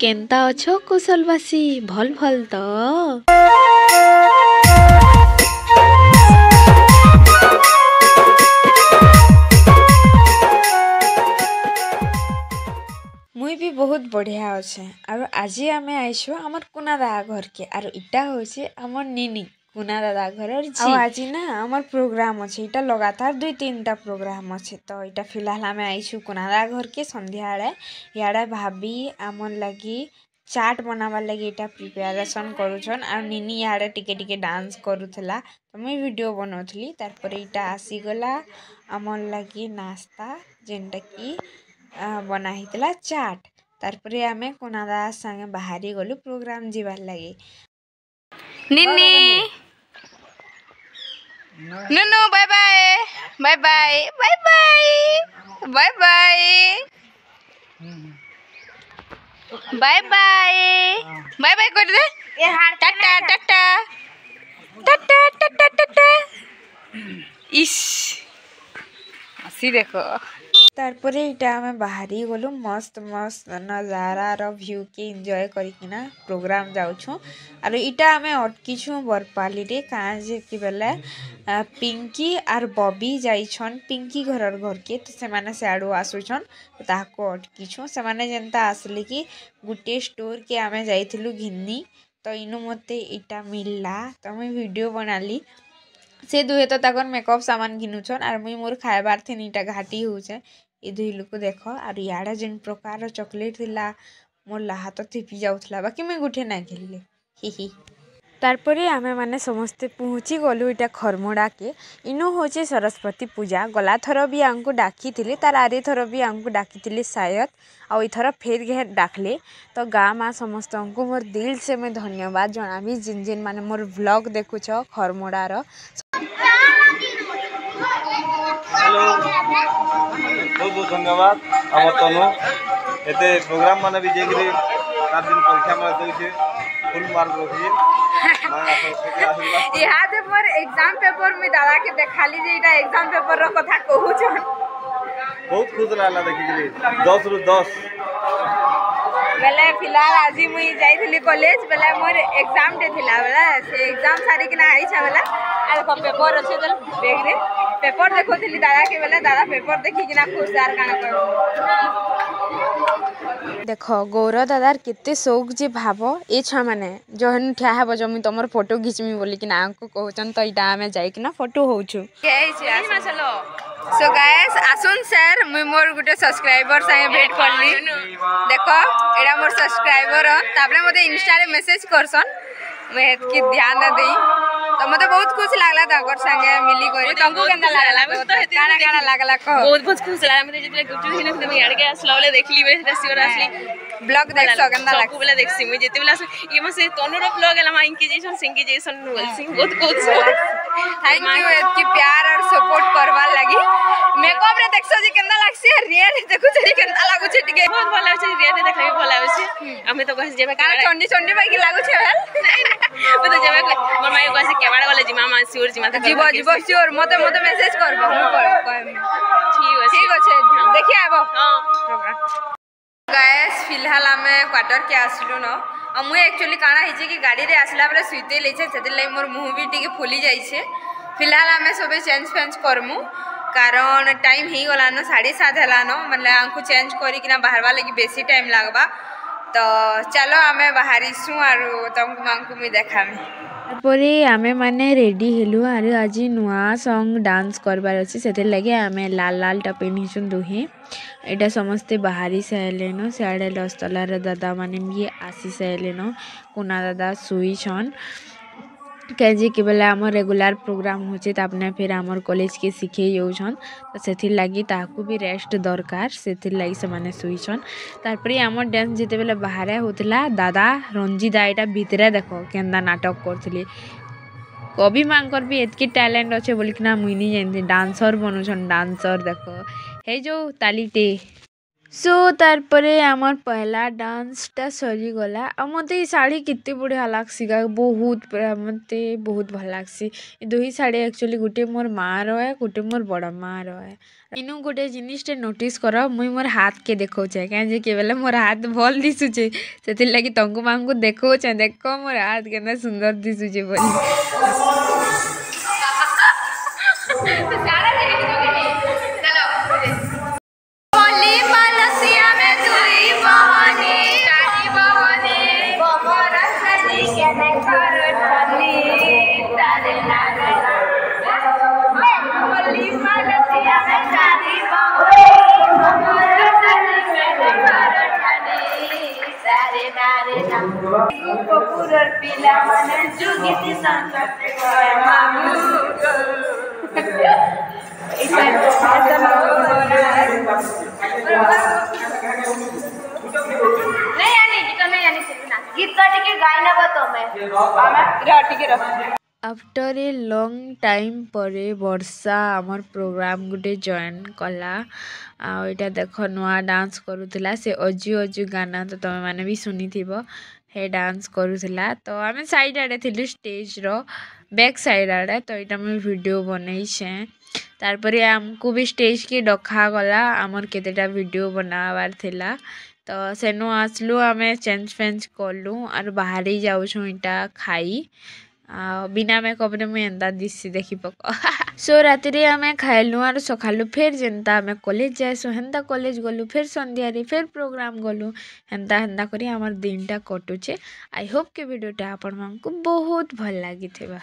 केन्ता अछो कुशलवासी भल भल तो मुई भी बहुत बढ़िया अच्छे और आज आम आईसु आमर कुना दादा घर के और इटा होचे आमर निनी कुना दादा घर आज ना आमर प्रोग्राम अच्छे इटा लगातार 2-3टा प्रोग्राम अच्छे तो इटा फिलहाल आम आईसु कुना दादा घर के संध्या इे भाभी आमर लगी चाट बनावार लगी इटा प्रिपेरेसन करुछन और निनी इे टिके टिके डांस करुला तो मुई वीडियो बनाउथली तारपर इटा आसीगला आमर लगी नाश्ता जेनटा कि बना हितला चाट तारपरे आमे कुना दादा संगे बाहरी गलु प्रोग्राम जीवार लगे निनी नुनु bye bye bye bye bye bye bye bye bye bye bye bye कर दे टाटा टाटा टाटा टाटा टाटा इस आसी देखो तारपरे इटा आमे बाहरी गलु मस्त मस्त नजारा व्यू के एंजॉय करिकिना प्रोग्राम जाउछु और इटा आमे अटकीछु बरपाली रे काजे कि बेले पिंकी और बॉबी जाइछन पिंकी घर के तो से माने साडू आसुछन ताको अटकीछु से माने जेंता आसले कि गुटे स्टोर के आमे जाइथिलु घिन्नी तो इनु मते इटा मिलला तो मैं वीडियो बनाली से दुहे तो तकन मेकअप सामान घिनुछन और मुई मोर खाइबार थिन इटा घाटी होचे ये दुई लोग देख और याडा जेन प्रकार चॉकलेट थिला मोर हाथ थिपी जाउथला बाकी मैं गुठे ना खेलले ही तारपरे आमे माने समस्ते पहुँची गलु इटा खरमोड़ा के इनु होचे सरस्वती पूजा गला थर भी आमको डाकी थिले तार आरे थर भी आमको डाकी थिले शायद और इथर फेर घेर डाकले तो गाँ माँ समस्त को मोर दिल से मैं धन्यवाद जनाबी जिन जिन माने मोर व्लॉग देखुछ खरमोड़ार हेलो बहुत बहुत धन्यवाद आम तनु एते प्रोग्राम माने भी जेकि 4 दिन परीक्षा में दोछे फुल मार्क रखिए यहाँ दे मोर एग्जाम पेपर में दादा के देखाली जे इटा एग्जाम पेपर रो कथा कहू छन बहुत खुश रहला देखि गेली 10 रु 10 बेले फिलहाल आज मुई जाइथिली कॉलेज बेले मोर एग्जाम डे थिला बेले से एग्जाम सारी कि ना आई छ बेले आर को पेपर अछि दल देख रे पेपर देखोथिली दादा के बेले दादा पेपर देखि कि ना खुश यार काना कहू देखो गौरव दादार केते शौक जे भाव ए छा माने जहन ठिया हेब जमी तमर फोटो घिचमी बोली कि ना को कहउचन तो इटा हमें जाई कि ना फोटो होउछु के छै चलो सो गाइस आसुन सर मुई मोर गुटे सब्सक्राइबर संगे भेट करली देखो एडा मोर सब्सक्राइबर तापरे मते इंस्टा रे मैसेज करसन मैं की ध्यान दे देई तो मते बहुत खुश लागला ताकर संगे मिली करी तुमको केंदा लागला काना काना लागला कह बहुत बहुत खुश लागला मते जेतले गुटू हिने से मैं याडके आसला वाले देखली बे रेसिओर असली ब्लॉग देखसो केंदा लाग सबको बोले देखसी मैं जेते बेला ये मसे तोनरो ब्लॉग एला माइन की जैसन सिंह की जैसन बोलसी बहुत बहुत थैंक यू इतकी प्यार और सपोर्ट करवा लगी मेकअप रे देखसो जे केंदा लागसी रियल देखु जे केंदा लागु छै टिके बहुत भल लागै छै रियल देखै भल लागै छै हमें तो कहै जेबे काना चंडी चंडी बाकी लागु छै मैं तो जेबे मोर माई कहै केवाड़ा वाला जिमा मा सियोर जिमा जीव जीव सियोर मते मते मैसेज करबो ठीक अछि देखि आबो हां गाइस फिलहाल आमे क्वार्टर के आसलु न आ मुई एक्चुअली काना हिजे कि गाड़ी रे आसला बेले सुइते लेछे सेते लै मोर मुंह भी टिके फुली जाइछे फिलहाल आमे सबे चेंज फेंज करमु कारण टाइम ही गला न 7:30 हला न मतलब आंखु चेंज करी कि ना बाहरवा लगी बेसी टाइम लागबा तो चलो आमे बाहरीसु आरो तुमको मांकु मी देखामे तारपरे आमे माने रेडी हेलु आरो आज नुआ सॉन्ग डांस करबार अछि सेते लगे आमे लाल लाल टा पेनिछु दुहे एटा समस्ते बाहरी से आलेनो साडे लस्तलार दादा माने भी आसी से आलेनो कुना दादा सुई छन कहे कि बेले आम रेगुलर प्रोग्राम होचे तापने फिर आमर कॉलेज के शिखे जाउछन तो सेथिर लागी ताकू भी रेस्ट दरकार सेथिर लागी से माने सुईछन तारपरे आमर डांस जेते बेले बाहर होतला दादा रंजीदा एटा भितरे देखो केंदा नाटक करथिले कवि मांकर भी एतकी टैलेंट अच्छे बोलिकिना मुई नहीं जानती डांसर बनुछन डांसर देखो हे जो तालीटे सो तार परे आमर पहला डांसटा सरीगला आ मते ई शाढ़ी केते बढ़िया लागसी गा बहुत पूरा मते बहुत भल लागसी ई दुही शाढ़ी एक्चुअली गुटे मोर माँ रो है गुटे मोर बड़ माँ रो है इनु गुटे जिनिसटे नोटिस कर मुई मोर हाथ के देखौछे काहे जे के बेले मोर हाथ भल दिसुचे सेति लागि तंगु मांगु देखौछे देखो मोर हाथ केना सुंदर दिसुचे बोली आफ्टर ए लॉन्ग टाइम परे वर्षा आमर प्रोग्राम गुटे जॉइन कला आटा देख नुआ डांस करूला से अजू अजू गाना तो तुम मैंने भी शुनी हे डांस करूला तो आम साइड आड़े थी स्टेज रो बैक साइड आड़े तो यहाँ मुझे वीडियो बनईछे तारपरे आमको भी स्टेज के डका गला आमर केतेटा वीडियो बनावार थिला तो सेनु आसलु आमे चेंज फेंज कलु और बाहर ही जाऊँ इटा खाई बिना मेकअप रे मुझे एंता दिसी देखी पक सो राति आमे खाइलु और सकालु फिर जेनता आमे कॉलेज जाएसु हेन्ता कॉलेज गलु फिर संध्या फिर प्रोग्राम गलु हेन्ता हेन्ता करी आमर दिनटा कटुचे आई होप के वीडियोटा आपण मानकु बहुत भल लागी थिबा।